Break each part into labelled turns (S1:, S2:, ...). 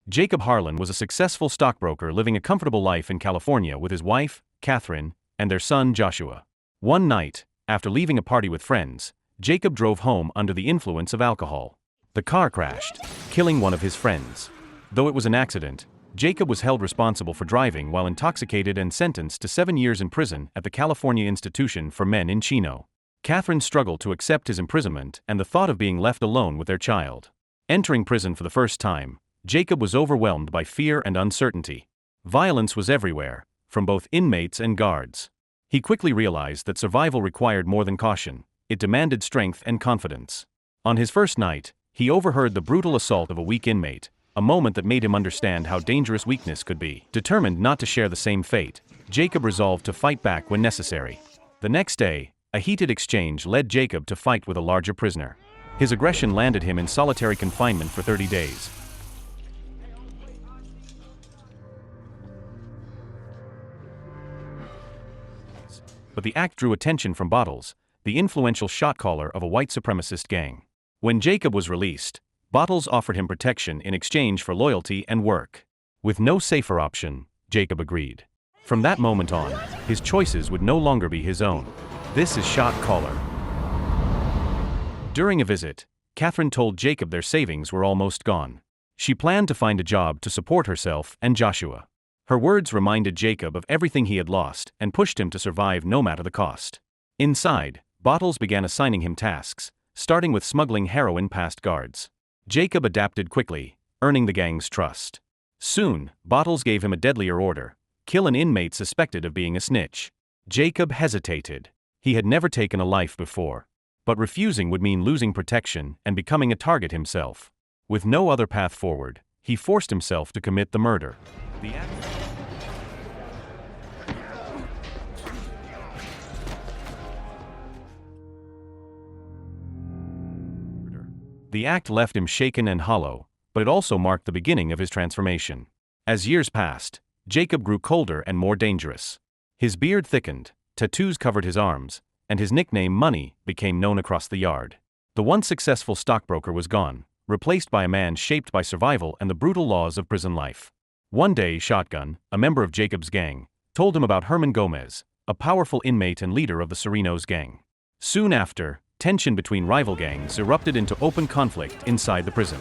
S1: Jacob Harlan was a successful stockbroker living a comfortable life in California with his wife, Catherine, and their son Joshua. One night, after leaving a party with friends, Jacob drove home under the influence of alcohol. The car crashed, killing one of his friends. Though it was an accident, Jacob was held responsible for driving while intoxicated and sentenced to 7 years in prison at the California Institution for Men in Chino. Catherine struggled to accept his imprisonment and the thought of being left alone with their child. Entering prison for the first time, Jacob was overwhelmed by fear and uncertainty. Violence was everywhere, from both inmates and guards. He quickly realized that survival required more than caution, it demanded strength and confidence. On his first night, he overheard the brutal assault of a weak inmate, a moment that made him understand how dangerous weakness could be. Determined not to share the same fate, Jacob resolved to fight back when necessary. The next day, a heated exchange led Jacob to fight with a larger prisoner. His aggression landed him in solitary confinement for 30 days. But the act drew attention from Bottles, the influential shot caller of a white supremacist gang. When Jacob was released, Bottles offered him protection in exchange for loyalty and work. With no safer option, Jacob agreed. From that moment on, his choices would no longer be his own. This is Shot Caller. During a visit, Catherine told Jacob their savings were almost gone. She planned to find a job to support herself and Joshua. Her words reminded Jacob of everything he had lost and pushed him to survive no matter the cost. Inside, Bottles began assigning him tasks, starting with smuggling heroin past guards. Jacob adapted quickly, earning the gang's trust. Soon, Bottles gave him a deadlier order: kill an inmate suspected of being a snitch. Jacob hesitated. He had never taken a life before. But refusing would mean losing protection and becoming a target himself. With no other path forward, he forced himself to commit the murder. The act left him shaken and hollow, but it also marked the beginning of his transformation. As years passed, Jacob grew colder and more dangerous. His beard thickened, tattoos covered his arms, and his nickname Money became known across the yard. The once successful stockbroker was gone, replaced by a man shaped by survival and the brutal laws of prison life. One day, Shotgun, a member of Jacob's gang, told him about Herman Gomez, a powerful inmate and leader of the Serenos gang. Soon after, tension between rival gangs erupted into open conflict inside the prison.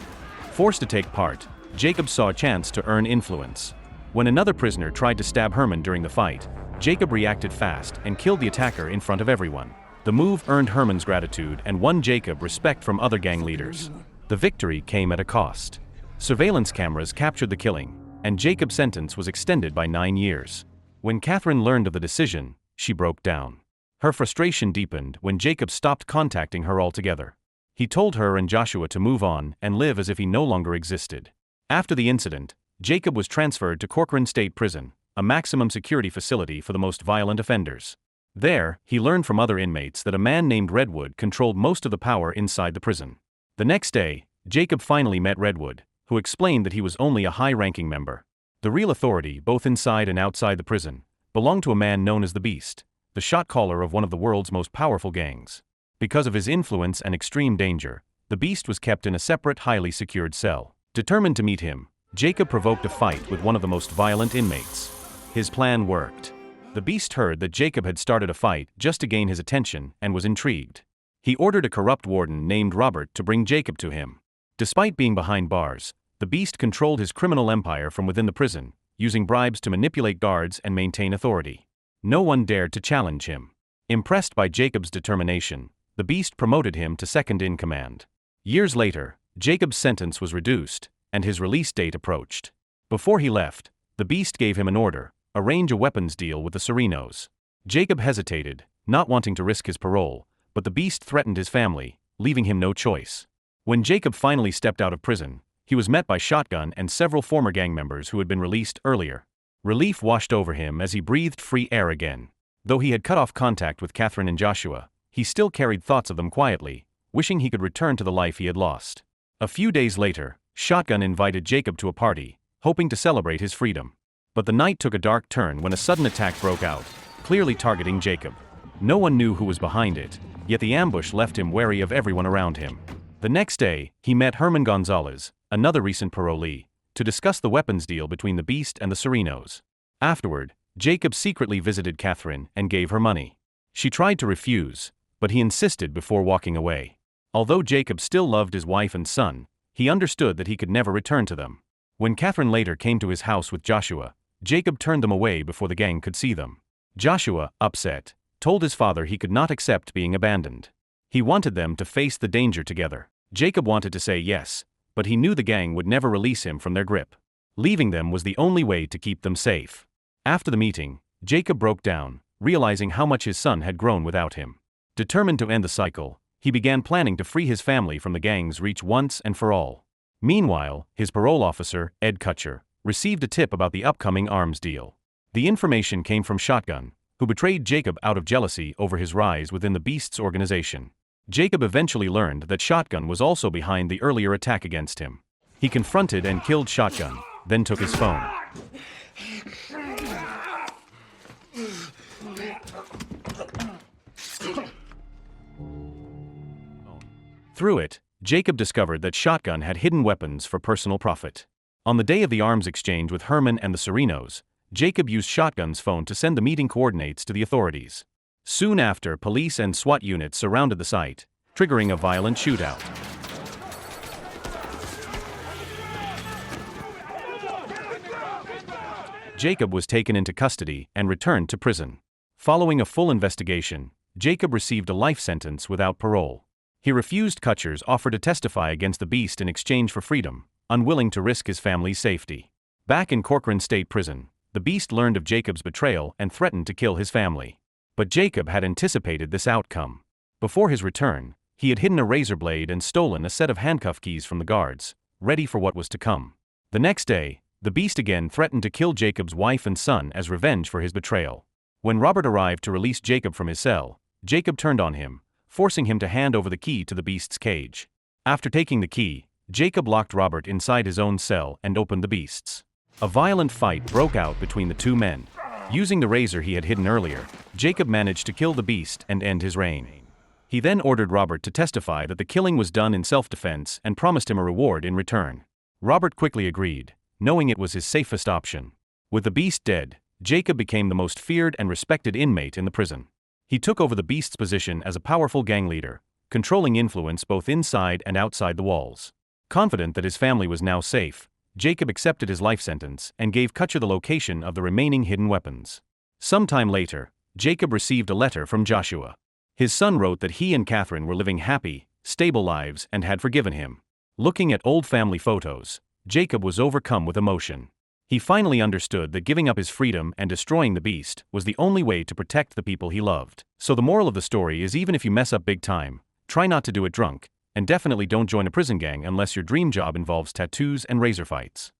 S1: Forced to take part, Jacob saw a chance to earn influence. When another prisoner tried to stab Herman during the fight, Jacob reacted fast and killed the attacker in front of everyone. The move earned Herman's gratitude and won Jacob respect from other gang leaders. The victory came at a cost. Surveillance cameras captured the killing, and Jacob's sentence was extended by 9 years. When Catherine learned of the decision, she broke down. Her frustration deepened when Jacob stopped contacting her altogether. He told her and Joshua to move on and live as if he no longer existed. After the incident, Jacob was transferred to Corcoran State Prison, a maximum security facility for the most violent offenders. There, he learned from other inmates that a man named Redwood controlled most of the power inside the prison. The next day, Jacob finally met Redwood, who explained that he was only a high-ranking member. The real authority, both inside and outside the prison, belonged to a man known as the Beast, the shot caller of one of the world's most powerful gangs. Because of his influence and extreme danger, the Beast was kept in a separate, highly secured cell. Determined to meet him, Jacob provoked a fight with one of the most violent inmates. His plan worked. The Beast heard that Jacob had started a fight just to gain his attention and was intrigued. He ordered a corrupt warden named Robert to bring Jacob to him. Despite being behind bars, the Beast controlled his criminal empire from within the prison, using bribes to manipulate guards and maintain authority. No one dared to challenge him. Impressed by Jacob's determination, the Beast promoted him to second-in-command. Years later, Jacob's sentence was reduced, and his release date approached. Before he left, the Beast gave him an order: arrange a weapons deal with the Serenos. Jacob hesitated, not wanting to risk his parole, but the Beast threatened his family, leaving him no choice. When Jacob finally stepped out of prison, he was met by Shotgun and several former gang members who had been released earlier. Relief washed over him as he breathed free air again. Though he had cut off contact with Catherine and Joshua, he still carried thoughts of them quietly, wishing he could return to the life he had lost. A few days later, Shotgun invited Jacob to a party, hoping to celebrate his freedom. But the night took a dark turn when a sudden attack broke out, clearly targeting Jacob. No one knew who was behind it, yet the ambush left him wary of everyone around him. The next day, he met Herman Gonzalez, another recent parolee, to discuss the weapons deal between the Beast and the Serenos. Afterward, Jacob secretly visited Catherine and gave her money. She tried to refuse, but he insisted before walking away. Although Jacob still loved his wife and son, he understood that he could never return to them. When Catherine later came to his house with Joshua, Jacob turned them away before the gang could see them. Joshua, upset, told his father he could not accept being abandoned. He wanted them to face the danger together. Jacob wanted to say yes, but he knew the gang would never release him from their grip. Leaving them was the only way to keep them safe. After the meeting, Jacob broke down, realizing how much his son had grown without him. Determined to end the cycle, he began planning to free his family from the gang's reach once and for all. Meanwhile, his parole officer, Ed Kutcher, received a tip about the upcoming arms deal. The information came from Shotgun, who betrayed Jacob out of jealousy over his rise within the Beast's organization. Jacob eventually learned that Shotgun was also behind the earlier attack against him. He confronted and killed Shotgun, then took his phone. Through it, Jacob discovered that Shotgun had hidden weapons for personal profit. On the day of the arms exchange with Herman and the Serenos, Jacob used Shotgun's phone to send the meeting coordinates to the authorities. Soon after, police and SWAT units surrounded the site, triggering a violent shootout. Jacob was taken into custody and returned to prison. Following a full investigation, Jacob received a life sentence without parole. He refused Kutcher's offer to testify against the Beast in exchange for freedom, unwilling to risk his family's safety. Back in Corcoran State Prison, the Beast learned of Jacob's betrayal and threatened to kill his family. But Jacob had anticipated this outcome. Before his return, he had hidden a razor blade and stolen a set of handcuff keys from the guards, ready for what was to come. The next day, the Beast again threatened to kill Jacob's wife and son as revenge for his betrayal. When Robert arrived to release Jacob from his cell, Jacob turned on him, forcing him to hand over the key to the Beast's cage. After taking the key, Jacob locked Robert inside his own cell and opened the Beast's. A violent fight broke out between the two men. Using the razor he had hidden earlier, Jacob managed to kill the Beast and end his reign. He then ordered Robert to testify that the killing was done in self-defense and promised him a reward in return. Robert quickly agreed, knowing it was his safest option. With the Beast dead, Jacob became the most feared and respected inmate in the prison. He took over the Beast's position as a powerful gang leader, controlling influence both inside and outside the walls. Confident that his family was now safe, Jacob accepted his life sentence and gave Kutcher the location of the remaining hidden weapons. Sometime later, Jacob received a letter from Joshua. His son wrote that he and Catherine were living happy, stable lives and had forgiven him. Looking at old family photos, Jacob was overcome with emotion. He finally understood that giving up his freedom and destroying the Beast was the only way to protect the people he loved. So the moral of the story is, even if you mess up big time, try not to do it drunk, and definitely don't join a prison gang unless your dream job involves tattoos and razor fights.